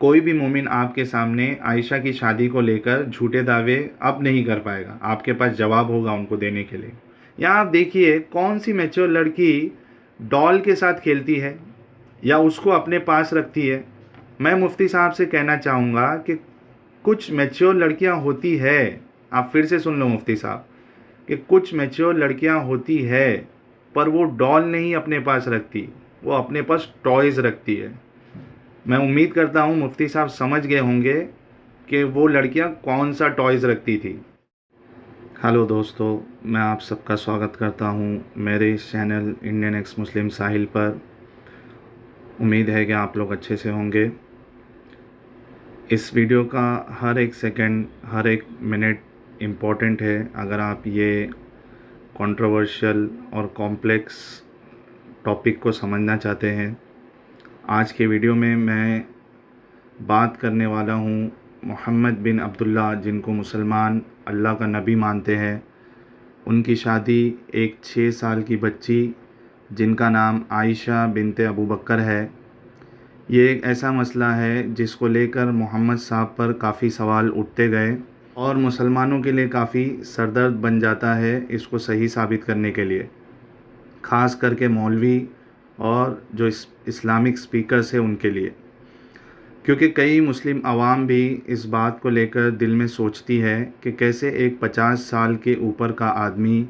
कोई भी मोमिन आपके सामने आयशा की शादी को लेकर झूठे दावे अब नहीं कर पाएगा। आपके पास जवाब होगा उनको देने के लिए। यहाँ आप देखिए कौन सी मैच्योर लड़की डॉल के साथ खेलती है या उसको अपने पास रखती है। मैं मुफ्ती साहब से कहना चाहूँगा कि कुछ मैच्योर लड़कियाँ होती है, आप फिर से सुन लो मुफ्ती साहब, कि कुछ मैच्योर लड़कियाँ होती है पर वो डॉल नहीं अपने पास रखती, वो अपने पास टॉयज़ रखती है। मैं उम्मीद करता हूँ मुफ्ती साहब समझ गए होंगे कि वो लड़कियाँ कौन सा टॉयज़ रखती थी। हेलो दोस्तों, मैं आप सबका स्वागत करता हूँ मेरे इस चैनल इंडियन एक्स मुस्लिम साहिल पर। उम्मीद है कि आप लोग अच्छे से होंगे। इस वीडियो का हर एक सेकंड, हर एक मिनट इम्पोर्टेंट है। अगर आप ये कंट्रोवर्शियल और कॉम्प्लेक्स टॉपिक को समझना चाहते हैं, आज के वीडियो में मैं बात करने वाला हूँ मोहम्मद बिन अब्दुल्ला, जिनको मुसलमान अल्लाह का नबी मानते हैं। उनकी शादी एक 6 साल की बच्ची जिनका नाम आयशा बिनते अबू बकर है। ये एक ऐसा मसला है जिसको लेकर मोहम्मद साहब पर काफ़ी सवाल उठते गए और मुसलमानों के लिए काफ़ी सरदर्द बन जाता है इसको सही साबित करने के लिए, ख़ास करके मौलवी और जो इस्लामिक स्पीकर्स हैं उनके लिए। क्योंकि कई मुस्लिम आवाम भी इस बात को लेकर दिल में सोचती है कि कैसे एक 50 साल के ऊपर का आदमी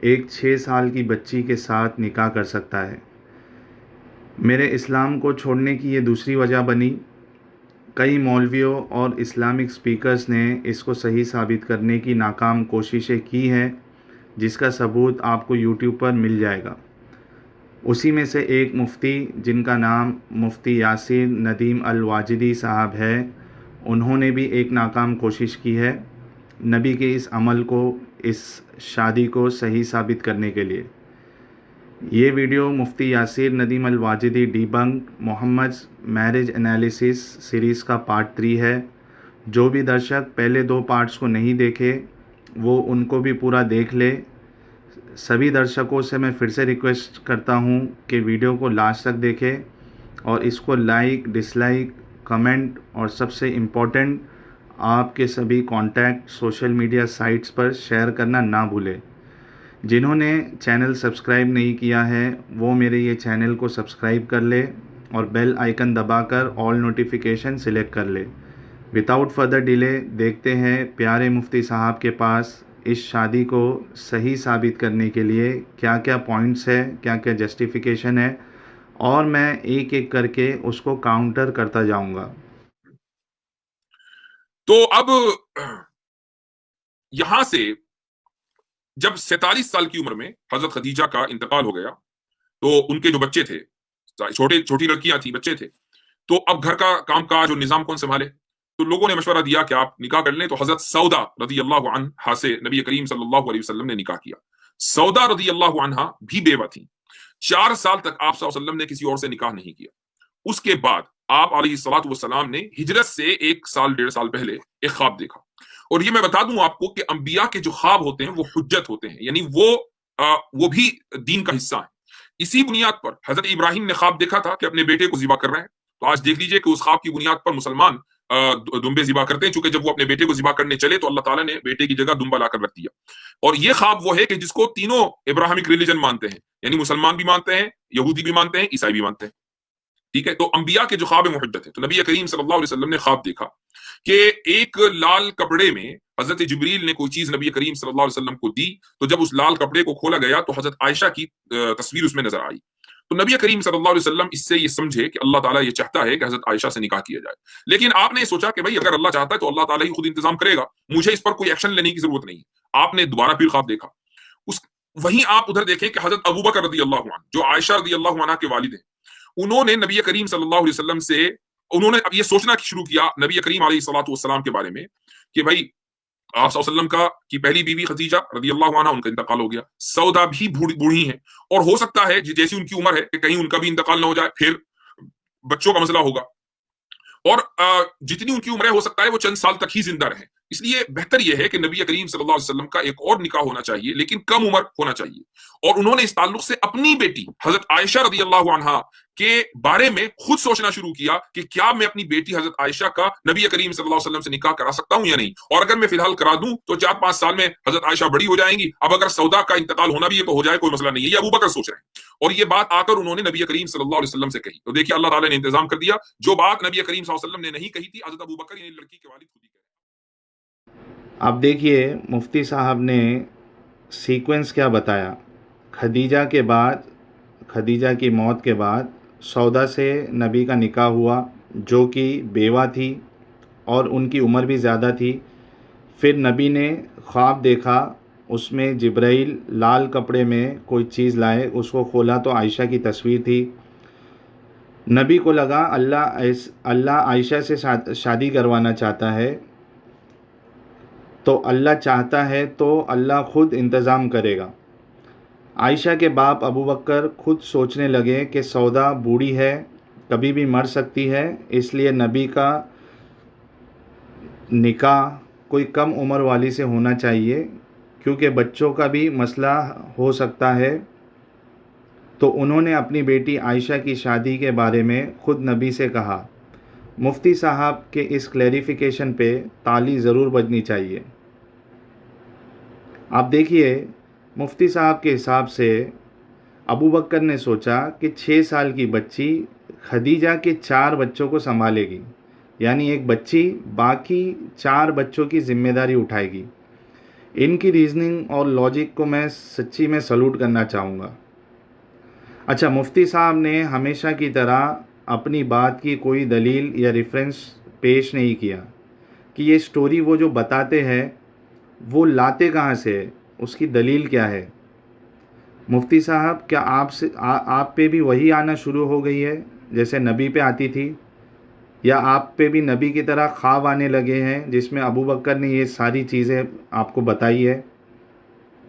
एक 6 साल की बच्ची के साथ निकाह कर सकता है। मेरे इस्लाम को छोड़ने की ये दूसरी वजह बनी। कई मौलवियों और इस्लामिक स्पीकर्स ने इसको सही साबित करने की नाकाम कोशिशें की हैं, जिसका सबूत आपको यूट्यूब पर मिल जाएगा। उसी में से एक मुफ्ती, जिनका नाम मुफ्ती यासिर नदीम अल वाजिदी साहब है, उन्होंने भी एक नाकाम कोशिश की है नबी के इस अमल को, इस शादी को सही साबित करने के लिए। ये video Mufti Yasir Nadeem al Wajidi debunk Mohammad marriage analysis series का पार्ट 3 है। जो भी दर्शक पहले 2 पार्ट्स को नहीं देखे वो उनको भी पूरा देख ले। सभी दर्शकों से मैं फिर से रिक्वेस्ट करता हूँ कि वीडियो को लास्ट तक देखें और इसको लाइक, डिसलाइक, कमेंट और सबसे इम्पोर्टेंट आपके सभी कॉन्टैक्ट सोशल मीडिया साइट्स पर शेयर करना ना भूलें। जिन्होंने चैनल सब्सक्राइब नहीं किया है वो मेरे ये चैनल को सब्सक्राइब कर ले और बेल आइकन दबाकर ऑल नोटिफिकेशन सिलेक्ट कर ले। विदाउट फर्दर डिले देखते हैं प्यारे मुफ्ती साहब के पास इस शादी को सही साबित करने के लिए क्या क्या पॉइंट्स है, क्या क्या जस्टिफिकेशन है, और मैं एक एक करके उसको काउंटर करता जाऊंगा। तो अब यहां से जब 47 साल की उम्र में हजरत खदीजा का इंतकाल हो गया तो उनके जो बच्चे थे, छोटी लड़कियां थी, बच्चे थे, तो अब घर का काम काज और निजाम कौन संभाले। तो लोगों ने मशवरा दिया कि आप निकाह कर लें। तो हजरत सौदा रदी अल्लाह अन्हा से नबी करीम सल्लल्लाहु अलैहि वसल्लम ने निकाह किया। सौदा रदी अल्लाह अन्हा भी बेवा थी। 4 साल तक आप सल्लल्लाहु अलैहि वसल्लम ने किसी और से निकाह नहीं किया। उसके बाद आप अलैहिस्सलातु वस्सलाम ने हिजरत से 1 साल 1.5 साल पहले एक ख्वाब देखा। और ये मैं बता दूं आपको कि अंबिया के जो ख्वाब होते हैं वो हुज्जत होते हैं, यानी वो भी दीन का हिस्सा है। इसी बुनियाद पर हजरत इब्राहिम ने ख्वाब देखा था कि अपने बेटे को जिबा कर रहे हैं। तो आज देख लीजिए कि उस ख्वाब की बुनियाद पर मुसलमान दुम्बे जिबा करते हैं, चूंकि जब वो अपने बेटे को जिबा करने चले तो अल्लाह ताला ने बेटे की जगह दुम्बा लाकर रख दिया। और ये ख्वाब वो है कि जिसको तीनों इब्राहिमिक रिलीजन मानते हैं, यानी मुसलमान भी मानते हैं, यहूदी भी मानते हैं, ईसाई भी मानते हैं। ठीक है, तो अंबिया के जो ख्वाब मुहद्दत है। तो नबी करीम सल्लल्लाहु अलैहि वसल्लम ने ख्वाब देखा कि एक लाल कपड़े में हजरत जिब्रील ने कोई चीज नबी करीम सल्लल्लाहु अलैहि वसल्लम को दी। तो जब उस लाल कपड़े को खोला गया तो हजरत आयशा की तस्वीर उसमें नजर आई। तो नबी करीम सल्लल्लाहु अलैहि वसल्लम इससे ये समझे कि अल्लाह ताला ये चाहता है कि हजरत आयशा से निकाह किया जाए। लेकिन आपने सोचा कि भाई अगर अल्लाह चाहता है तो अल्लाह ताला ही खुद इंतजाम करेगा, मुझे इस पर कोई एक्शन लेने की जरूरत नहीं है। आपने दोबारा फिर ख्वाब देखा। उस वहीं आप उधर देखें कि हजरत अबू बकर रदी अल्लाह अन्हु, जो आयशा रदी अल्लाह अन्हा के वालिद हैं, उन्होंने नबी करीम सल्लल्लाहु अलैहि वसल्लम से उन्होंने अब ये सोचना शुरू किया नबी करीम अलैहिस्सलातु वस्सलाम के बारे में कि भाई आप सल्लल्लाहु अलैहि वसल्लम का की पहली बीवी खदीजा रदी अल्लाह अन्हा, उनका इंतकाल हो गया। सौदा भी बूढ़ी हैं और हो सकता है जैसी उनकी उम्र है कि कहीं उनका भी इंतकाल ना हो जाए, फिर बच्चों का मसला होगा। और जितनी उनकी उम्र है हो सकता है वो चंद साल तक ही जिंदा रहे। इसलिए बेहतर यह है कि नबी करीम सल्लल्लाहु अलैहि वसल्लम का एक और निकाह होना चाहिए, लेकिन कम उम्र होना चाहिए। और उन्होंने इस ताल्लुक से अपनी बेटी हजरत आयशा रदी अल्लाह अन्हा के बारे में खुद सोचना शुरू किया कि क्या मैं अपनी बेटी हजरत आयशा का नबी करीम सल्लल्लाहु अलैहि वसल्लम से निकाह करा सकता हूं या नहीं, और अगर मैं फिलहाल करा दूं तो 4-5 साल में हजरत आयशा बड़ी हो जाएंगी, अब अगर सौदा का इंतकाल होना भी है तो हो जाए, कोई मसला नहीं है। ये अबू बकर सोच रहे हैं, और ये बात आकर उन्होंने नबी करीम सल्लल्लाहु अलैहि वसल्लम से कही। तो देखिए अल्लाह ताला ने इंतजाम कर दिया, जो बात नबी करीम सल्लल्लाहु अलैहि वसल्लम ने नहीं कही थी, हजरत अबू बकर यानी लड़की के वालिद खुद ही कहे। अब देखिए मुफ्ती साहब ने सीक्वेंस क्या बताया। खदीजा के बाद, खदीजा की मौत के बाद सौदा से नबी का निकाह हुआ, जो कि बेवा थी और उनकी उम्र भी ज़्यादा थी। फिर नबी ने ख्वाब देखा, उसमें जिब्राइल लाल कपड़े में कोई चीज़ लाए, उसको खोला तो आयशा की तस्वीर थी। नबी को लगा अल्लाह आयशा से शादी करवाना चाहता है, तो अल्लाह चाहता है तो अल्लाह ख़ुद इंतज़ाम करेगा। आयशा के बाप अबू बकर खुद सोचने लगे कि सौदा बूढ़ी है, कभी भी मर सकती है, इसलिए नबी का निकाह कोई कम उम्र वाली से होना चाहिए, क्योंकि बच्चों का भी मसला हो सकता है। तो उन्होंने अपनी बेटी आयशा की शादी के बारे में ख़ुद नबी से कहा। मुफ्ती साहब के इस क्लैरिफिकेशन पे ताली ज़रूर बजनी चाहिए। आप देखिए मुफ्ती साहब के हिसाब से अबू बकर ने सोचा कि 6 साल की बच्ची खदीजा के 4 बच्चों को संभालेगी, यानी एक बच्ची बाकी 4 बच्चों की ज़िम्मेदारी उठाएगी। इनकी रीज़निंग और लॉजिक को मैं सच्ची में सल्यूट करना चाहूँगा। अच्छा, मुफ्ती साहब ने हमेशा की तरह अपनी बात की कोई दलील या रेफरेंस पेश नहीं किया कि ये स्टोरी वो जो बताते हैं वो लाते कहाँ से है, उसकी दलील क्या है। मुफ्ती साहब, क्या आप पे भी वही आना शुरू हो गई है जैसे नबी पे आती थी, या आप पे भी नबी की तरह ख्वाब आने लगे हैं जिसमें अबू बकर ने ये सारी चीज़ें आपको बताई है।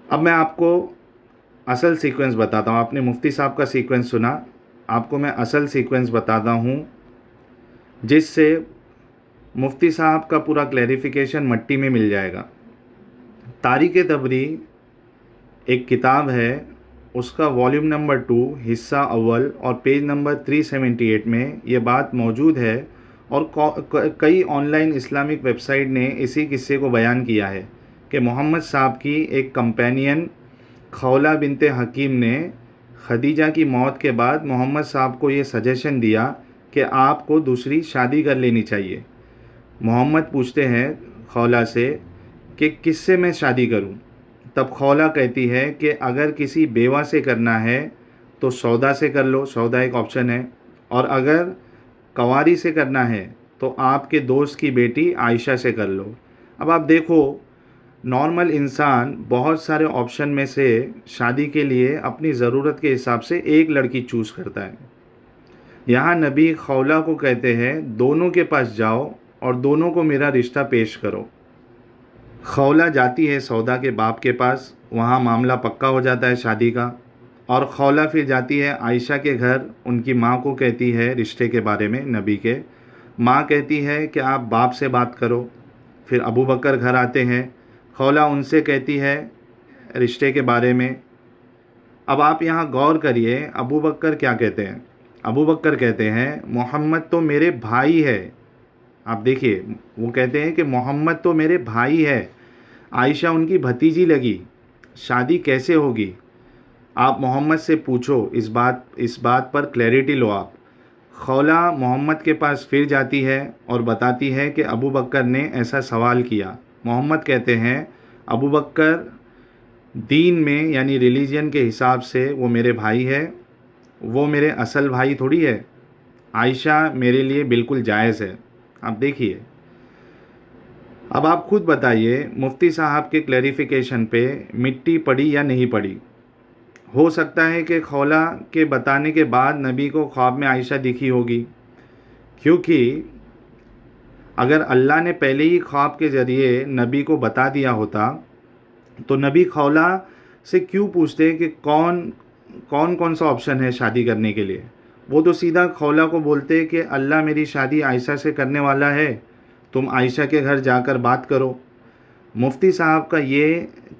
अब मैं आपको असल सीक्वेंस बताता हूँ। आपने मुफ्ती साहब का सीक्वेंस सुना, आपको मैं असल सीक्वेंस बताता हूँ जिससे मुफ्ती साहब का पूरा क्लैरिफिकेशन मट्टी में मिल जाएगा। तारीख़ तबरी एक किताब है, उसका वॉल्यूम नंबर 2 हिस्सा अव्वल और पेज नंबर 378 में ये बात मौजूद है, और कई ऑनलाइन इस्लामिक वेबसाइट ने इसी किस्से को बयान किया है कि मोहम्मद साहब की एक कंपेनियन खौला बिनते हकीम ने खदीजा की मौत के बाद मोहम्मद साहब को ये सजेशन दिया कि आपको दूसरी शादी कर लेनी चाहिए। मोहम्मद पूछते हैं खौला से कि किससे मैं शादी करूं? तब खौला कहती है कि अगर किसी बेवा से करना है तो सौदा से कर लो, सौदा एक ऑप्शन है, और अगर कंवारी से करना है तो आपके दोस्त की बेटी आयशा से कर लो। अब आप देखो, नॉर्मल इंसान बहुत सारे ऑप्शन में से शादी के लिए अपनी ज़रूरत के हिसाब से एक लड़की चूज़ करता है। यहाँ नबी खौला को कहते हैं दोनों के पास जाओ और दोनों को मेरा रिश्ता पेश करो। खौला जाती है सौदा के बाप के पास, वहाँ मामला पक्का हो जाता है शादी का। और खौला फिर जाती है आयशा के घर, उनकी माँ को कहती है रिश्ते के बारे में। नबी के माँ कहती है कि आप बाप से बात करो। फिर अबू बकर घर आते हैं, खौला उनसे कहती है रिश्ते के बारे में। अब आप यहाँ गौर करिए, अबू बकर क्या कहते हैं। अबू बकर कहते हैं मोहम्मद तो मेरे भाई है। आप देखिए, वो कहते हैं कि मोहम्मद तो मेरे भाई है, आयशा उनकी भतीजी लगी, शादी कैसे होगी? आप मोहम्मद से पूछो, इस बात पर क्लैरिटी लो आप। खौला मोहम्मद के पास फिर जाती है और बताती है कि अबू बकर ने ऐसा सवाल किया। मोहम्मद कहते हैं अबू बकर दीन में यानी रिलीजन के हिसाब से वो मेरे भाई है, वो मेरे असल भाई थोड़ी है। आयशा मेरे लिए बिल्कुल जायज़ है। आप देखिए, अब आप खुद बताइए मुफ्ती साहब के क्लैरिफिकेशन पे मिट्टी पड़ी या नहीं पड़ी। हो सकता है कि खौला के बताने के बाद नबी को ख्वाब में आयशा दिखी होगी, क्योंकि अगर अल्लाह ने पहले ही ख्वाब के ज़रिए नबी को बता दिया होता तो नबी खौला से क्यों पूछते कि कौन सा ऑप्शन है शादी करने के लिए। वो तो सीधा खौला को बोलते कि अल्लाह मेरी शादी आयशा से करने वाला है, तुम आयशा के घर जाकर बात करो। मुफ्ती साहब का ये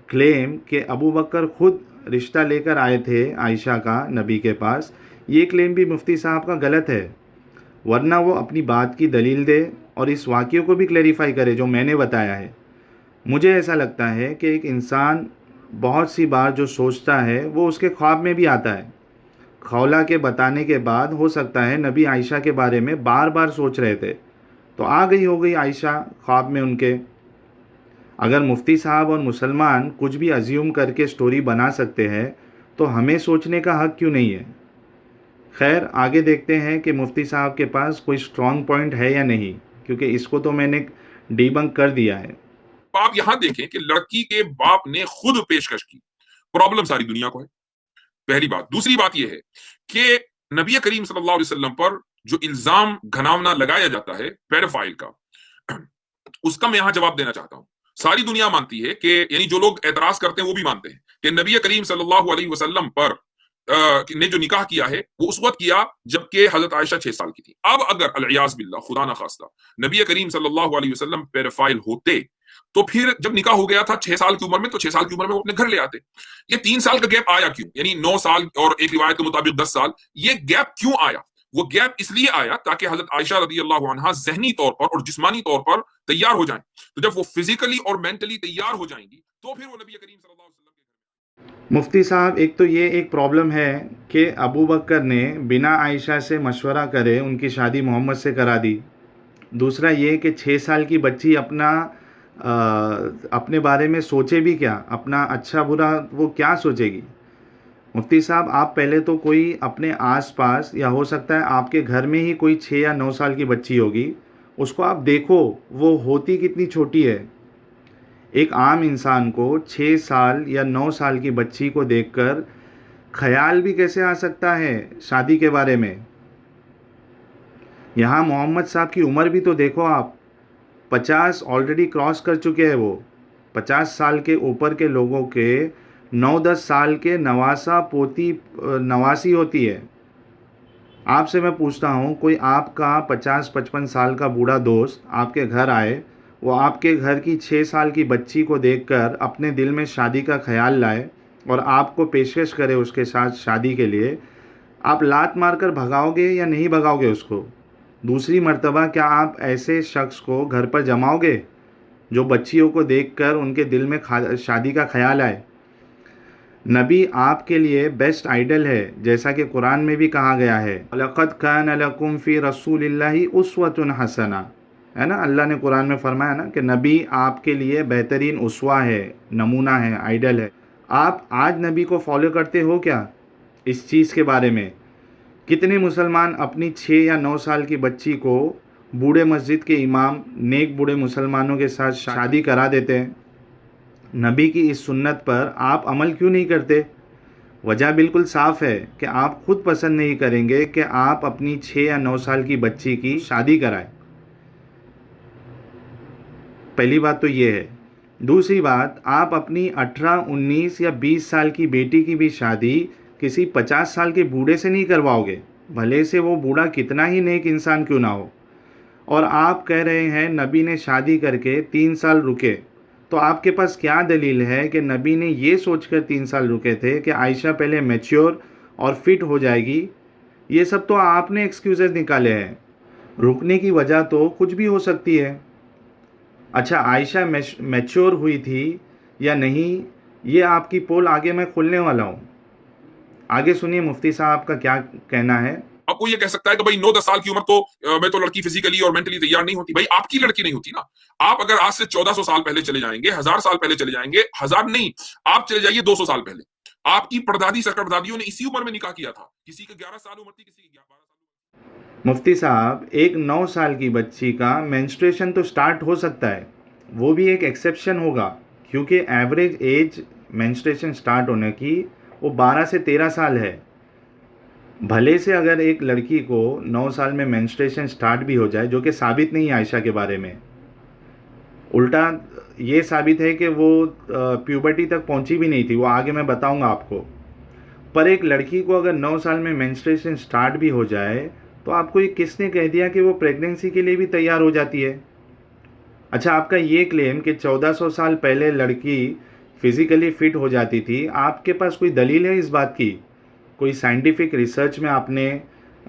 क्लेम कि अबू बकर खुद रिश्ता लेकर आए थे आयशा का नबी के पास, ये क्लेम भी मुफ्ती साहब का गलत है। वरना वो अपनी बात की दलील दे और इस वाक़ये को भी क्लेरिफाई करे जो मैंने बताया है। मुझे ऐसा लगता है कि एक इंसान बहुत सी बार जो सोचता है वो उसके ख्वाब में भी आता है। खौला के बताने के बाद हो सकता है नबी आयशा के बारे में बार बार सोच रहे थे, तो आ गई हो गई आयशा ख्वाब में उनके। अगर मुफ्ती साहब और मुसलमान कुछ भी अज्यूम करके स्टोरी बना सकते हैं तो हमें सोचने का हक क्यों नहीं है। खैर, आगे देखते हैं कि मुफ्ती साहब के पास कोई स्ट्रॉन्ग पॉइंट है या नहीं, क्योंकि इसको तो मैंने डीबंक कर दिया है। आप यहां देखें कि लड़की के बाप ने खुद पेशकश की। प्रॉब्लम सारी दुनिया को है, पहली बात। दूसरी बात यह है कि नबी करीम सल्लल्लाहु अलैहि वसल्लम पर जो इल्जाम घनावना लगाया जाता है पेडोफाइल का, उसका मैं यहां जवाब देना चाहता हूं। सारी दुनिया मानती है कि, यानी जो लोग एतराज करते हैं वो भी मानते हैं कि नबी करीम सल्लल्लाहु अलैहि वसल्लम पर ने जो निकाह किया है वो उस वक्त किया जबकि हजरत आयशा 6 साल की थी। अब अगर अलियाज बिल्लाह, खुदा ना खास्ता, नबी करीम सल्लल्लाहु अलैहि वसल्लम पेडोफाइल होते, तो फिर जब निकाह हो गया था 6 साल की उम्र में, तो 6 साल की उम्र में वो अपने घर ले आते। ये 3 साल का गैप आया क्यों? यानी 9 साल और एक रिवायत के मुताबिक 10 साल, ये गैप क्यों आया? वो गैप इसलिए आया ताकि हजरत आयशा रदी अल्लाह अन्हा ज़हनी तौर पर और जिस्मानी तौर पर तैयार हो जाएं। तो जब वो फिजिकली और मेंटली तैयार हो जाएंगी तो फिर वो नबी करीम सल्लल्लाहु अलैहि वसल्लम मुफ्ती साहब, एक तो ये एक प्रॉब्लम है कि अबू बकर ने बिना आयशा से मशवरा करे उनकी शादी मोहम्मद से करा दी। दूसरा ये कि 6 साल की बच्ची अपने बारे में सोचे भी क्या, अपना अच्छा बुरा वो क्या सोचेगी। मुफ्ती साहब, आप पहले तो कोई अपने आसपास या हो सकता है आपके घर में ही कोई 6 या 9 साल की बच्ची होगी, उसको आप देखो वो होती कितनी छोटी है। एक आम इंसान को 6 साल या 9 साल की बच्ची को देखकर ख्याल भी कैसे आ सकता है शादी के बारे में। यहाँ मोहम्मद साहब की उम्र भी तो देखो आप, 50 ऑलरेडी क्रॉस कर चुके हैं वो। 50 साल के ऊपर के लोगों के 9-10 साल के नवासा पोती नवासी होती है। आपसे मैं पूछता हूँ, कोई आपका 50-55 साल का बूढ़ा दोस्त आपके घर आए, वो आपके घर की 6 साल की बच्ची को देखकर अपने दिल में शादी का ख्याल लाए और आपको पेशकश करे उसके साथ शादी के लिए, आप लात मारकर भगाओगे या नहीं भगाओगे उसको? दूसरी मर्तबा क्या आप ऐसे शख्स को घर पर जमाओगे जो बच्चियों को देखकर उनके दिल में शादी का ख्याल आए? नबी आपके लिए बेस्ट आइडल है, जैसा कि कुरान में भी कहा गया है, लक़द कान लकुम फ़ी रसूलिल्लाहि उस्वतुन हसना, है ना। अल्लाह ने कुरान में फरमाया ना कि नबी आपके लिए बेहतरीन उस्वा है, नमूना है, आइडल है। आप आज नबी को फॉलो करते हो क्या इस चीज़ के बारे में? कितने मुसलमान अपनी 6 या 9 साल की बच्ची को बूढ़े मस्जिद के इमाम नेक बूढ़े मुसलमानों के साथ शादी करा देते हैं? नबी की इस सुन्नत पर आप अमल क्यों नहीं करते? वजह बिल्कुल साफ़ है कि आप खुद पसंद नहीं करेंगे कि आप अपनी 6 या 9 साल की बच्ची की शादी कराएं। पहली बात तो ये है। दूसरी बात, आप अपनी 18, 19 या 20 साल की बेटी की भी शादी किसी 50 साल के बूढ़े से नहीं करवाओगे, भले से वो बूढ़ा कितना ही नेक इंसान क्यों ना हो। और आप कह रहे हैं नबी ने शादी करके 3 साल रुके, तो आपके पास क्या दलील है कि नबी ने ये सोचकर 3 साल रुके थे कि आयशा पहले मैच्योर और फिट हो जाएगी? ये सब तो आपने एक्सक्यूज़ेस निकाले हैं। रुकने की वजह तो कुछ भी हो सकती है। अच्छा, आयशा मैच्योर हुई थी या नहीं, ये आपकी पोल आगे मैं खोलने वाला हूँ। आगे सुनिए मुफ्ती साहब का क्या कहना है। अब कोई ये कह सकता है कि भाई 9-10 साल की उम्र तो में तो लड़की फिजिकली और मेंटली तैयार नहीं होती। भाई आपकी लड़की नहीं होती ना। आप अगर आज से 1400 साल पहले चले जाएंगे, 1000 साल पहले चले जाएंगे, 1000 नहीं, आप चले जाइए 200 साल पहले, आपकी परदादी सरकरदादियों ने इसी उम्र में निकाह किया था। किसी की 11 साल उम्र थी, किसी की 12 साल। मुफ्ती साहब, एक 9 साल की बच्ची का मेंस्ट्रुएशन तो स्टार्ट हो सकता है, वो भी एक एक्सेप्शन होगा, क्योंकि एवरेज एज मेंस्ट्रुएशन स्टार्ट होने की वो 12 से 13 साल है। भले से अगर एक लड़की को 9 साल में मेंस्ट्रुएशन स्टार्ट भी हो जाए, जो कि साबित नहीं है आयशा के बारे में, उल्टा ये साबित है कि वो प्यूबर्टी तक पहुंची भी नहीं थी, वो आगे मैं बताऊंगा आपको। पर एक लड़की को अगर 9 साल में मेंस्ट्रुएशन स्टार्ट भी हो जाए, तो आपको ये किसने कह दिया कि वो प्रेगनेंसी के लिए भी तैयार हो जाती है? अच्छा, आपका ये क्लेम कि 1400 साल पहले लड़की फिजिकली फिट हो जाती थी, आपके पास कोई दलील है इस बात की? कोई साइंटिफिक रिसर्च में आपने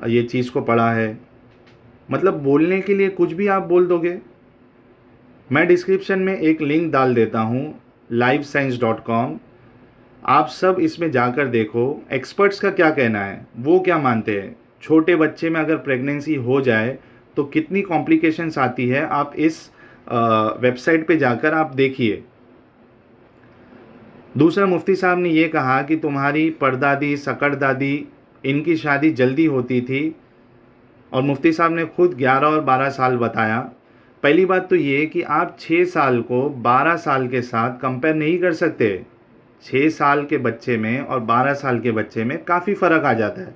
ये चीज़ को पढ़ा है? मतलब बोलने के लिए कुछ भी आप बोल दोगे। मैं डिस्क्रिप्शन में एक लिंक डाल देता हूँ, livescience.com। आप सब इसमें जाकर देखो एक्सपर्ट्स का क्या कहना है, वो क्या मानते हैं। छोटे बच्चे में अगर प्रेगनेंसी हो जाए तो कितनी कॉम्प्लिकेशंस आती है, आप इस वेबसाइट पे जाकर आप देखिए। दूसरा, मुफ्ती साहब ने ये कहा कि तुम्हारी परदादी सकड़ दादी इनकी शादी जल्दी होती थी, और मुफ्ती साहब ने खुद 11 और 12 साल बताया। पहली बात तो ये कि आप 6 साल को 12 साल के साथ कंपेयर नहीं कर सकते। 6 साल के बच्चे में और 12 साल के बच्चे में काफ़ी फ़र्क आ जाता है।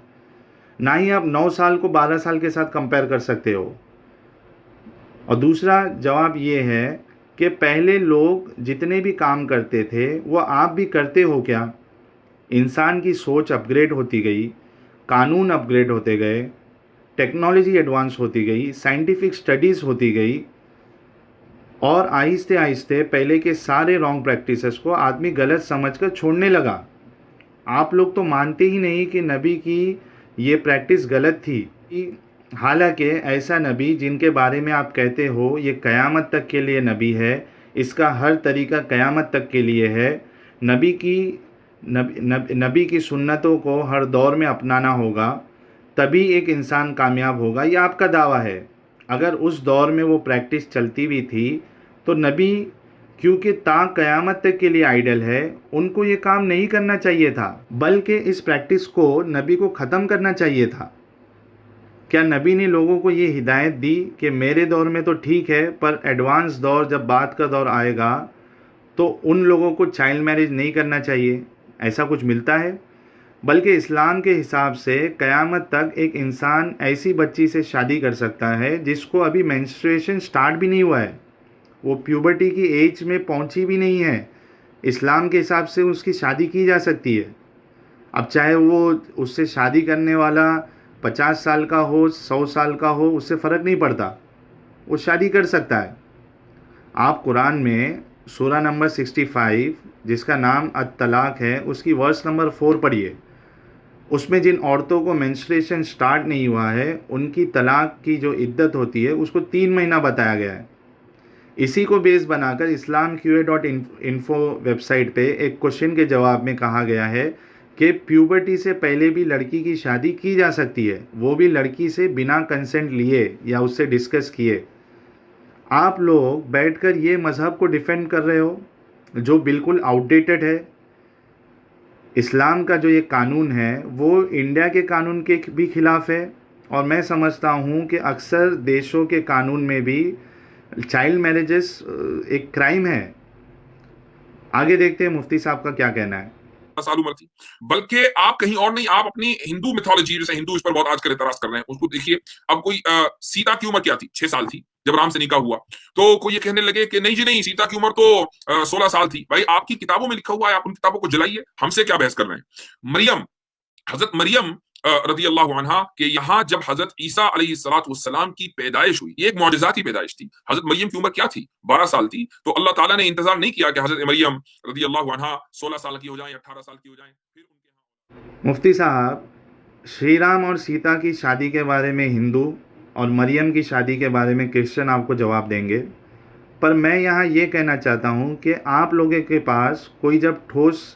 ना ही आप 9 साल को 12 साल के साथ कंपेयर कर सकते हो। और दूसरा जवाब ये है कि पहले लोग जितने भी काम करते थे वो आप भी करते हो क्या? इंसान की सोच अपग्रेड होती गई, कानून अपग्रेड होते गए, टेक्नोलॉजी एडवांस होती गई, साइंटिफिक स्टडीज़ होती गई, और आहिस्ते आहिस्ते पहले के सारे रॉन्ग प्रैक्टिसेस को आदमी गलत समझकर छोड़ने लगा। आप लोग तो मानते ही नहीं कि नबी की ये प्रैक्टिस गलत थी। हालांकि ऐसा नबी जिनके बारे में आप कहते हो ये क़यामत तक के लिए नबी है, इसका हर तरीका क़यामत तक के लिए है, नबी की सुन्नतों को हर दौर में अपनाना होगा, तभी एक इंसान कामयाब होगा, ये आपका दावा है। अगर उस दौर में वो प्रैक्टिस चलती भी थी तो नबी, क्योंकि ता क़यामत तक के लिए आइडल है, उनको ये काम नहीं करना चाहिए था, बल्कि इस प्रैक्टिस को नबी को ख़त्म करना चाहिए था। क्या नबी ने लोगों को ये हिदायत दी कि मेरे दौर में तो ठीक है, पर एडवांस दौर जब बाद का दौर आएगा तो उन लोगों को चाइल्ड मैरिज नहीं करना चाहिए? ऐसा कुछ मिलता है? बल्कि इस्लाम के हिसाब से क़यामत तक एक इंसान ऐसी बच्ची से शादी कर सकता है जिसको अभी मेंस्ट्रुएशन स्टार्ट भी नहीं हुआ है, वो प्यूबर्टी की एज में पहुंची भी नहीं है। इस्लाम के हिसाब से उसकी शादी की जा सकती है। अब चाहे वो उससे शादी करने वाला 50 साल का हो, 100 साल का हो, उससे फ़र्क नहीं पड़ता, वो शादी कर सकता है। आप कुरान में सूरा नंबर 65 जिसका नाम अत-तलाक है, उसकी वर्स नंबर 4 पढ़िए। उसमें जिन औरतों को मेंस्ट्रुएशन स्टार्ट नहीं हुआ है उनकी तलाक की जो इद्दत होती है उसको 3 महीना बताया गया है। इसी को बेस बनाकर islamqa.info वेबसाइट पे एक क्वेश्चन के जवाब में कहा गया है कि प्यूबर्टी से पहले भी लड़की की शादी की जा सकती है, वो भी लड़की से बिना कंसेंट लिए या उससे डिस्कस किए। आप लोग बैठकर ये मज़हब को डिफेंड कर रहे हो जो बिल्कुल आउटडेटेड है। इस्लाम का जो ये कानून है वो इंडिया के कानून के भी खिलाफ़ है, और मैं समझता हूँ कि अक्सर देशों के कानून में भी चाइल्ड मैरिजेस एक क्राइम है। आगे देखते हैं मुफ्ती साहब का क्या कहना है। साल उम्र थी, बल्कि आप कहीं और नहीं, आप अपनी हिंदू मिथोलॉजी, जैसे हिंदू इस पर बहुत आजकल एतराज कर रहे हैं, उसको देखिए। अब कोई सीता की उम्र क्या थी? 6 साल थी जब राम से निकाह हुआ। तो कोई ये कहने लगे कि नहीं जी नहीं, सीता की उम्र तो 16 साल थी। भाई आपकी किताबों में लिखा हुआ है, आप उन किताबों को जलाइए, हमसे क्या बहस कर रहे हैं। मरियम, हजरत मरियम रदी अल्लाह अन्हा के यहाँ जब हजरत ईसा अलैहिस्सलातु वस्सलाम की पैदाइश हुई, ये एक मौजज़ाती पैदाइश थी। हजरत मरियम की उम्र क्या थी? 12 साल थी। तो अल्लाह ताला ने इंतजार नहीं किया कि हजरत मरियम रदी अल्लाह अन्हा 16 साल की हो जाएं, 18 साल की हो जाएं, फिर उनके यहाँ। मुफ्ती साहब, श्री राम और सीता की शादी के बारे में हिंदू और मरियम की शादी के बारे में क्रिश्चियन आपको जवाब देंगे, पर मैं यहाँ ये कहना चाहता हूँ कि आप लोगों के पास कोई जब ठोस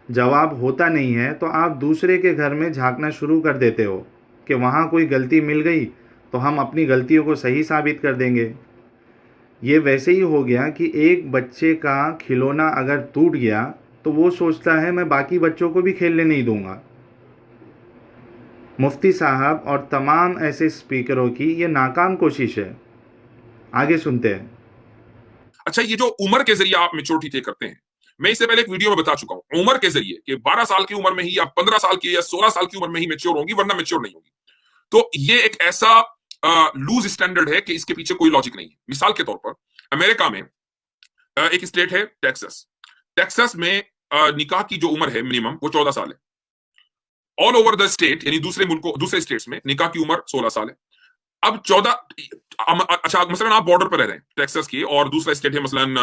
जवाब होता नहीं है तो आप दूसरे के घर में झांकना शुरू कर देते हो कि वहाँ कोई गलती मिल गई तो हम अपनी गलतियों को सही साबित कर देंगे। ये वैसे ही हो गया कि एक बच्चे का खिलौना अगर टूट गया तो वो सोचता है मैं बाकी बच्चों को भी खेलने नहीं दूंगा। मुफ्ती साहब और तमाम ऐसे स्पीकरों की ये नाकाम कोशिश है। आगे सुनते हैं। अच्छा, ये जो उम्र के जरिए आप मेच्योरिटी तय करते हैं, मैं इससे पहले एक वीडियो में बता चुका हूं, उम्र के जरिए कि 12 साल की उम्र में ही या 15 साल की या 16 साल की उम्र में ही मेच्योर होंगी, वरना मेच्योर नहीं होगी। तो ये एक ऐसा लूज स्टैंडर्ड है कि इसके पीछे कोई लॉजिक नहीं है। मिसाल के तौर पर अमेरिका में एक स्टेट है टेक्सास। टेक्सास में निकाह की जो उम्र है मिनिमम वो 14 साल है। ऑल ओवर द स्टेट, यानी दूसरे मुल्कों, दूसरे स्टेट्स में निकाह की उम्र 16 साल है। अब 14 अच्छा मसलन आप बॉर्डर पर रह रहे हैं टेक्सास की और दूसरा स्टेट है मसलन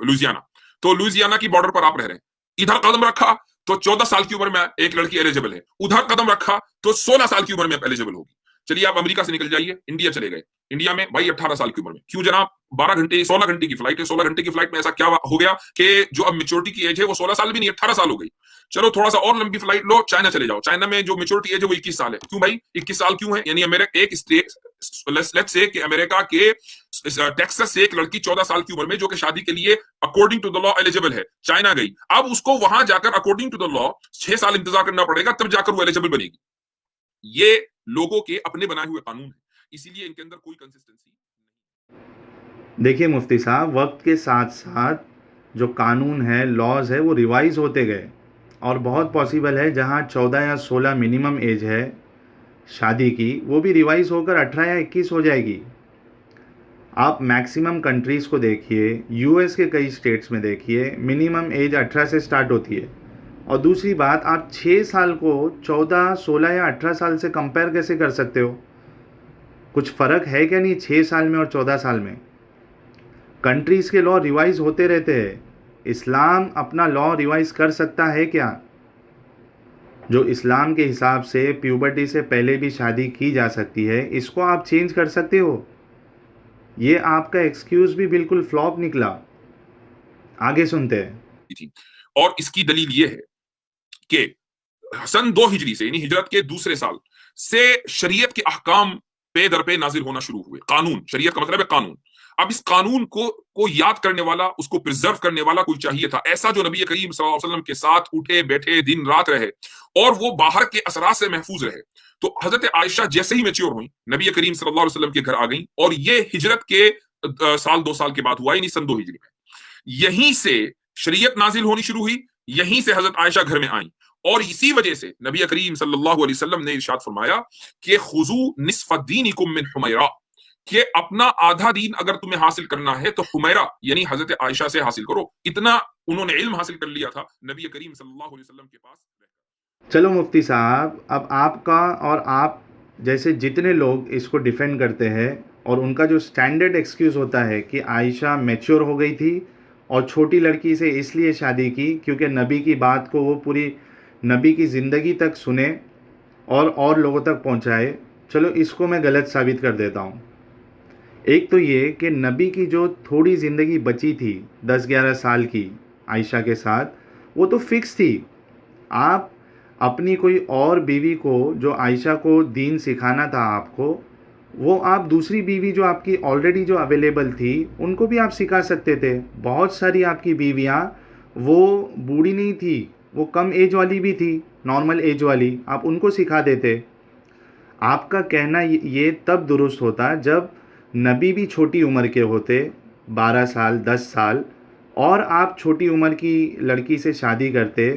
लुइसियाना, तो लुइसियाना की बॉर्डर पर आप रह रहे हैं, इधर कदम रखा तो 14 साल की उम्र में एक लड़की एलिजिबल है, उधर कदम रखा तो 16 साल की उम्र में एलिजिबल होगी। चलिए आप अमेरिका से निकल जाइए, इंडिया चले गए, इंडिया में भाई 18 साल की उम्र में, क्यों जनाब 12 घंटे 16 घंटे की फ्लाइट है, 16 घंटे की फ्लाइट में ऐसा क्या हो गया कि जो अब मेच्योरिटी की एज है वो 16 साल भी नहीं 18 साल हो गई। चलो थोड़ा सा और लंबी फ्लाइट लो, चाइना चले जाओ, चाइना में जो मेच्योरिटी एज है वो 21 साल है, क्यों भाई 21 साल क्यों है? यानी अमेरिका एक स्टेट, लेट्स से कि अमेरिका के टेक्सास से एक लड़की 14 साल की उम्र में जो कि शादी के लिए according to the law eligible है, चाइना गई, अब उसको वहां जाकर अकॉर्डिंग टू द लॉ 6 साल इंतजार करना पड़ेगा, तब जाकर वो एलिजिबल बनेगी। ये लोगों के अपने बनाए हुए कानून है, इसीलिए इनके अंदर कोई कंसिस्टेंसी। देखिए मुफ्ती साहब, वक्त के साथ साथ जो कानून है, लॉज है, वो रिवाइज होते गए और बहुत पॉसिबल है जहाँ 14 या 16 मिनिमम एज है शादी की, वो भी रिवाइज होकर 18 या 21 हो जाएगी। आप मैक्सिमम कंट्रीज़ को देखिए, यूएस के कई स्टेट्स में देखिए, मिनिमम एज 18 से स्टार्ट होती है। और दूसरी बात, आप 6 साल को 14, 16 या 18 साल से कंपेयर कैसे कर सकते हो? कुछ फ़र्क है क्या नहीं 6 साल में और 14 साल में? कंट्रीज़ के लॉ रिवाइज होते रहते हैं। इस्लाम अपना लॉ रिवाइज कर सकता है क्या? जो इस्लाम के हिसाब से प्यूबर्टी से पहले भी शादी की जा सकती है, इसको आप चेंज कर सकते हो। ये आपका एक्सक्यूज़ भी बिल्कुल फ्लॉप निकला। आगे सुनते हैं। और इसकी दलील ये है कि सन 2 हिजरी से, यानी हिजरत के दूसरे साल से शरीयत के अहकाम पे दर पे नाजिल होना शुरू हुए। कानून, शरीयत का मतलब है कानून। अब इस कानून को याद करने वाला, उसको प्रिजर्व करने वाला कोई चाहिए था, ऐसा जो नबी करीम सल्लल्लाहु अलैहि वसल्लम के साथ उठे बैठे दिन रात रहे और वो बाहर के असरात से महफूज रहे। तो हजरत आयशा जैसे ही मैच्योर हुई, नबी करीम सल्लल्लाहु अलैहि वसल्लम के घर आ गई, और ये हिजरत के साल 2 साल के बाद हुआ, यानी सन 2 हिजरी में। यहीं से शरीयत नाजिल होनी शुरू हुई, यहीं से हजरत आयशा घर में आई, और इसी वजह से नबी करीम सल्लल्लाहु अलैहि वसल्लम ने इरशाद फरमाया कि खुजू निस्फ दीनिकुम मिन हुमैरा, कि अपना आधा दीन अगर तुम्हें हासिल करना है तो हुमैरा यानी हजरत आयशा से हासिल करो। इतना उन्होंने इल्म हासिल कर लिया था नबी करीम सल्लल्लाहु अलैहि वसल्लम के पास। चलो मुफ्ती साहब, अब आपका और आप जैसे जितने लोग इसको डिफेंड करते हैं और उनका जो स्टैंडर्ड एक्सक्यूज़ होता है कि आयशा मैच्योर हो गई थी और छोटी लड़की से इसलिए शादी की क्योंकि नबी की बात को वो पूरी नबी की ज़िंदगी तक सुने और लोगों तक पहुंचाए, चलो इसको मैं गलत साबित कर देता हूँ। एक तो ये कि नबी की जो थोड़ी ज़िंदगी बची थी 10-11 साल की आयशा के साथ, वो तो फिक्स थी। आप अपनी कोई और बीवी को, जो आयशा को दीन सिखाना था आपको, वो आप दूसरी बीवी जो आपकी ऑलरेडी जो अवेलेबल थी उनको भी आप सिखा सकते थे। बहुत सारी आपकी बीवियाँ वो बूढ़ी नहीं थी, वो कम एज वाली भी थी, नॉर्मल एज वाली, आप उनको सिखा देते। आपका कहना ये तब दुरुस्त होता जब नबी भी छोटी उम्र के होते, 12 साल 10 साल, और आप छोटी उम्र की लड़की से शादी करते,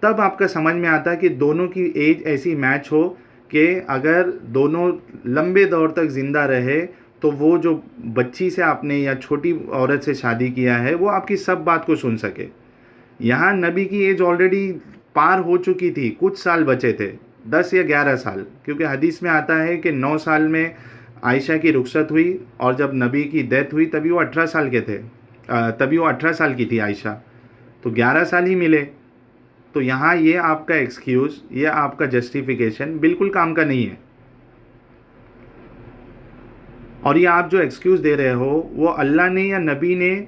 तब आपका समझ में आता कि दोनों की एज ऐसी मैच हो कि अगर दोनों लंबे दौर तक ज़िंदा रहे तो वो जो बच्ची से आपने या छोटी औरत से शादी किया है वो आपकी सब बात को सुन सके। यहाँ नबी की एज ऑलरेडी पार हो चुकी थी, कुछ साल बचे थे, 10 या 11 साल, क्योंकि हदीस में आता है कि 9 साल में आयशा की रुखसत हुई और जब नबी की डेथ हुई तभी वो 18 साल के थे, तभी वो 18 साल की थी आयशा, तो 11 साल ही मिले। तो यहाँ ये आपका एक्सक्यूज़, ये आपका जस्टिफिकेशन बिल्कुल काम का नहीं है। और ये आप जो एक्सक्यूज़ दे रहे हो वो अल्लाह ने या नबी ने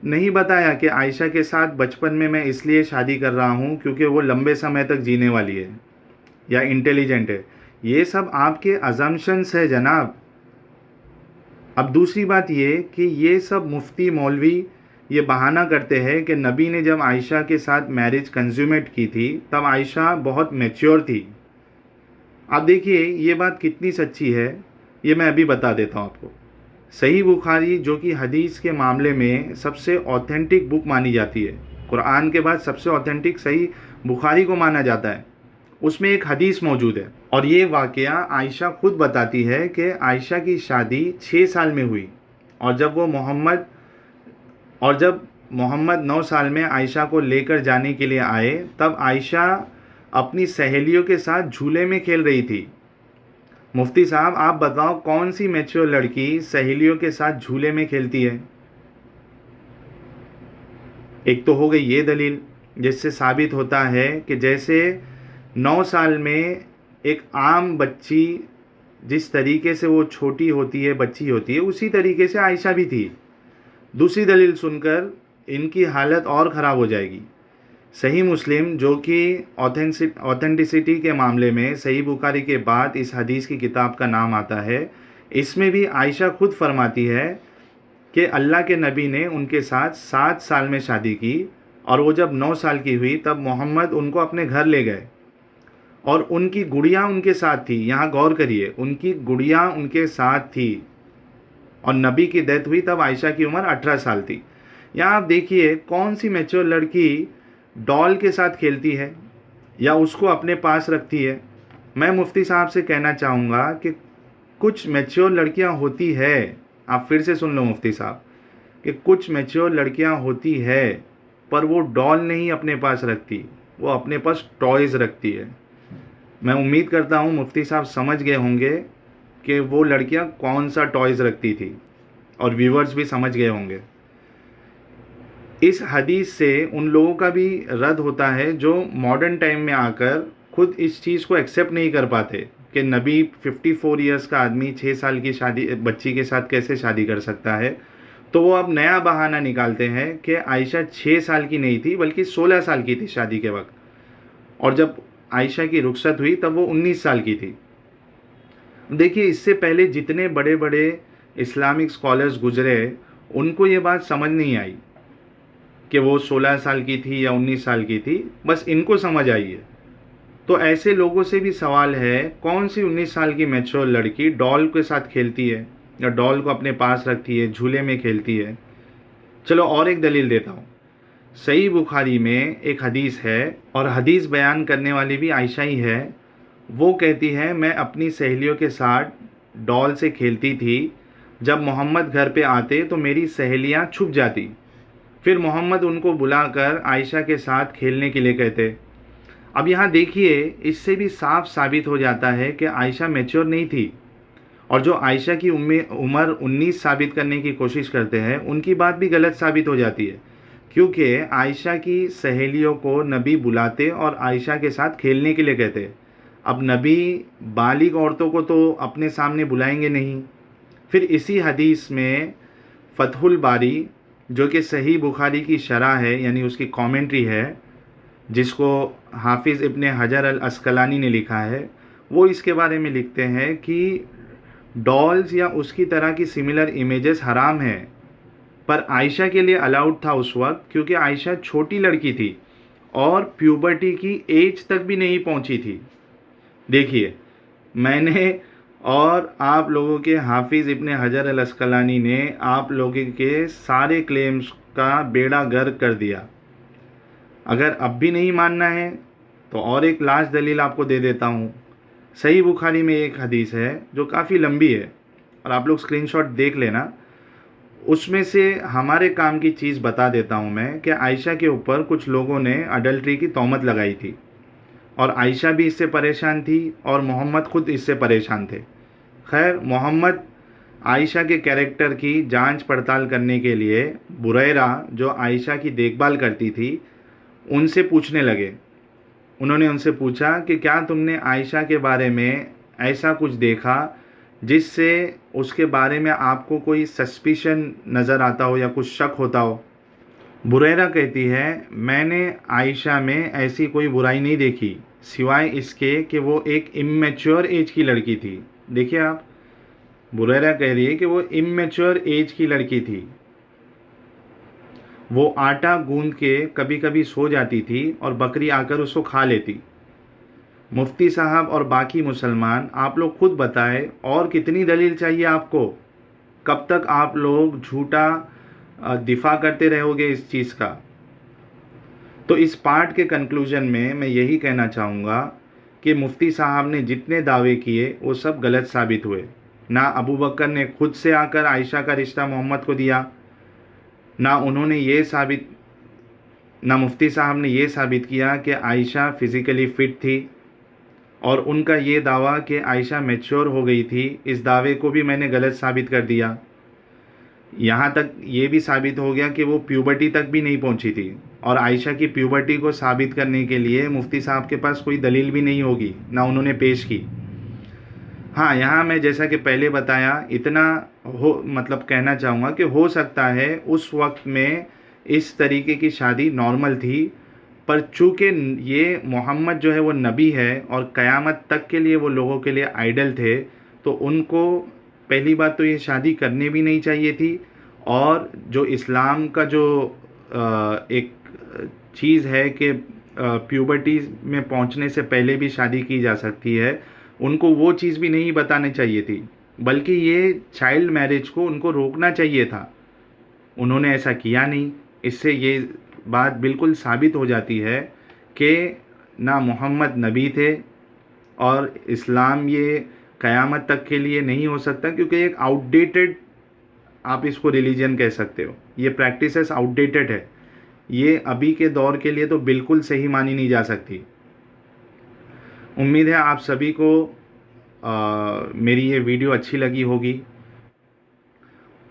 नहीं बताया कि आयशा के साथ बचपन में मैं इसलिए शादी कर रहा हूँ क्योंकि वो लंबे समय तक जीने वाली है या इंटेलिजेंट है। ये सब आपके अजम्पशंस है जनाब। अब दूसरी बात ये कि ये सब मुफ्ती मौलवी ये बहाना करते हैं कि नबी ने जब आयशा के साथ मैरिज कंज्यूमेट की थी तब आयशा बहुत मैच्योर थी। आप देखिए ये बात कितनी सच्ची है, ये मैं अभी बता देता हूँ आपको। सही बुखारी जो कि हदीस के मामले में सबसे ऑथेंटिक बुक मानी जाती है, कुरान के बाद सबसे ऑथेंटिक सही बुखारी को माना जाता है, उसमें एक हदीस मौजूद है। और ये वाक़या आयशा खुद बताती है कि आयशा की शादी 6 साल में हुई और जब मोहम्मद 9 साल में आयशा को लेकर जाने के लिए आए तब आयशा अपनी सहेलियों के साथ झूले में खेल रही थी। मुफ्ती साहब आप बताओ कौन सी मैच्योर लड़की सहेलियों के साथ झूले में खेलती है? एक तो हो गई ये दलील जिससे साबित होता है कि जैसे 9 साल में एक आम बच्ची जिस तरीके से वो छोटी होती है, बच्ची होती है, उसी तरीके से आयशा भी थी। दूसरी दलील सुनकर इनकी हालत और ख़राब हो जाएगी। सही मुस्लिम जो कि ऑथेंटिसिटी के मामले में सही बुखारी के बाद इस हदीस की किताब का नाम आता है, इसमें भी आयशा खुद फरमाती है कि अल्लाह के नबी ने उनके साथ 7 साल में शादी की और वो जब 9 साल की हुई तब मोहम्मद उनको अपने घर ले गए और उनकी गुड़िया उनके साथ थी। यहाँ गौर करिए, उनकी गुड़िया उनके साथ थी और नबी की डेथ हुई तब आयशा की उम्र 18 साल थी। यहाँ आप देखिए कौन सी मैच्योर लड़की डॉल के साथ खेलती है या उसको अपने पास रखती है। मैं मुफ्ती साहब से कहना चाहूँगा कि कुछ मैच्योर लड़कियाँ होती है, आप फिर से सुन लो मुफ्ती साहब, कि कुछ मैच्योर लड़कियाँ होती है पर वो डॉल नहीं अपने पास रखती, वो अपने पास टॉयज़ रखती है। मैं उम्मीद करता हूँ मुफ्ती साहब समझ गए होंगे कि वो लड़कियाँ कौन सा टॉयज़ रखती थी और व्यूवर्स भी समझ गए होंगे। इस हदीस से उन लोगों का भी रद्द होता है जो मॉडर्न टाइम में आकर खुद इस चीज़ को एक्सेप्ट नहीं कर पाते कि नबी 54 इयर्स का आदमी 6 साल की शादी बच्ची के साथ कैसे शादी कर सकता है। तो वो अब नया बहाना निकालते हैं कि आयशा 6 साल की नहीं थी बल्कि 16 साल की थी शादी के वक्त, और जब आयशा की रुखसत हुई तब वो 19 साल की थी। देखिए इससे पहले जितने बड़े बड़े इस्लामिक स्कॉलर्स गुजरे उनको ये बात समझ नहीं आई कि वो 16 साल की थी या 19 साल की थी, बस इनको समझ आई है। तो ऐसे लोगों से भी सवाल है, कौन सी 19 साल की मैच्योर लड़की डॉल के साथ खेलती है या डॉल को अपने पास रखती है, झूले में खेलती है? चलो और एक दलील देता हूँ। सही बुखारी में एक हदीस है और हदीस बयान करने वाली भी आयशा ही है। वो कहती है, मैं अपनी सहेलियों के साथ डॉल से खेलती थी, जब मोहम्मद घर पे आते तो मेरी सहेलियाँ छुप जाती, फिर मोहम्मद उनको बुलाकर आयशा के साथ खेलने के लिए कहते। अब यहाँ देखिए इससे भी साफ साबित हो जाता है कि आयशा मैच्योर नहीं थी, और जो आयशा की उम्र 19 साबित करने की कोशिश करते हैं उनकी बात भी गलत साबित हो जाती है, क्योंकि आयशा की सहेलियों को नबी बुलाते और आयशा के साथ खेलने के लिए कहते। अब नबी बालिग औरतों को तो अपने सामने बुलाएंगे नहीं। फिर इसी हदीस में फतहुल बारी जो कि सही बुखारी की शरह है यानी उसकी कमेंट्री है, जिसको हाफिज़ इब्ने हजर अल अस्कलानी ने लिखा है, वो इसके बारे में लिखते हैं कि डॉल्स या उसकी तरह की सिमिलर इमेजेस हराम हैं, पर आयशा के लिए अलाउड था उस वक्त, क्योंकि आयशा छोटी लड़की थी और प्यूबर्टी की एज तक भी नहीं पहुंची थी। देखिए मैंने और आप लोगों के हाफिज़ इब्ने हजर अल अस्कलानी ने आप लोगों के सारे क्लेम्स का बेड़ा गर्क कर दिया। अगर अब भी नहीं मानना है तो और एक लास्ट दलील आपको दे देता हूँ। सही बुखारी में एक हदीस है जो काफ़ी लंबी है और आप लोग स्क्रीनशॉट देख लेना, उसमें से हमारे काम की चीज़ बता देता हूँ मैं कि आयशा के ऊपर कुछ लोगों ने अडल्ट्री की तोहमत लगाई थी और आयशा भी इससे परेशान थी और मोहम्मद ख़ुद इससे परेशान थे। खैर मोहम्मद आयशा के कैरेक्टर की जांच पड़ताल करने के लिए बुरैरा जो आयशा की देखभाल करती थी उनसे पूछने लगे। उन्होंने उनसे पूछा कि क्या तुमने आयशा के बारे में ऐसा कुछ देखा जिससे उसके बारे में आपको कोई सस्पिशन नज़र आता हो या कुछ शक होता हो? बुरैरा कहती है, मैंने आयशा में ऐसी कोई बुराई नहीं देखी सिवाय इसके कि वो एक इमेच्योर एज की लड़की थी। देखिए आप, बुरैरा कह रही है कि वो इमेच्योर एज की लड़की थी। वो आटा गूंद के कभी कभी सो जाती थी और बकरी आकर उसको खा लेती। मुफ्ती साहब और बाकी मुसलमान, आप लोग खुद बताएं और कितनी दलील चाहिए आपको? कब तक आप लोग झूठा दिफा करते रहोगे इस चीज़ का? तो इस पार्ट के कंक्लूजन में मैं यही कहना चाहूँगा कि मुफ्ती साहब ने जितने दावे किए वो सब गलत साबित हुए। ना अबू बकर ने खुद से आकर आयशा का रिश्ता मोहम्मद को दिया, ना मुफ्ती साहब ने ये साबित किया कि आयशा फ़िज़िकली फ़िट थी, और उनका ये दावा कि आयशा मैच्योर हो गई थी, इस दावे को भी मैंने गलत साबित कर दिया। यहाँ तक ये भी साबित हो गया कि वो प्यूबर्टी तक भी नहीं पहुँची थी, और आयशा की प्यूबर्टी को साबित करने के लिए मुफ्ती साहब के पास कोई दलील भी नहीं होगी, ना उन्होंने पेश की। हाँ, यहाँ मैं जैसा कि पहले बताया इतना हो मतलब कहना चाहूँगा कि हो सकता है उस वक्त में इस तरीके की शादी नॉर्मल थी, पर चूँकि ये मोहम्मद जो है वो नबी है और क़यामत तक के लिए वो लोगों के लिए आइडल थे, तो उनको पहली बात तो ये शादी करनी भी नहीं चाहिए थी। और जो इस्लाम का जो एक चीज़ है कि प्यूबर्टी में पहुंचने से पहले भी शादी की जा सकती है, उनको वो चीज़ भी नहीं बतानी चाहिए थी, बल्कि ये चाइल्ड मैरिज को उनको रोकना चाहिए था। उन्होंने ऐसा किया नहीं। इससे ये बात बिल्कुल साबित हो जाती है कि ना मोहम्मद नबी थे, और इस्लाम ये क़यामत तक के लिए नहीं हो सकता, क्योंकि एक आउटडेटेड, आप इसको रिलीजन कह सकते हो, ये प्रैक्टिसेस आउटडेटेड है, ये अभी के दौर के लिए तो बिल्कुल सही मानी नहीं जा सकती। उम्मीद है आप सभी को मेरी ये वीडियो अच्छी लगी होगी।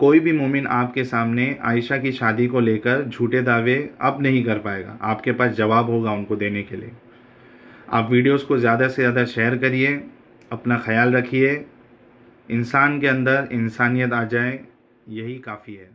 कोई भी मोमिन आपके सामने आयशा की शादी को लेकर झूठे दावे अब नहीं कर पाएगा, आपके पास जवाब होगा उनको देने के लिए। आप वीडियोस को ज़्यादा से ज़्यादा शेयर करिए, अपना ख्याल रखिए, इंसान के अंदर इंसानियत आ जाए, यही काफ़ी है।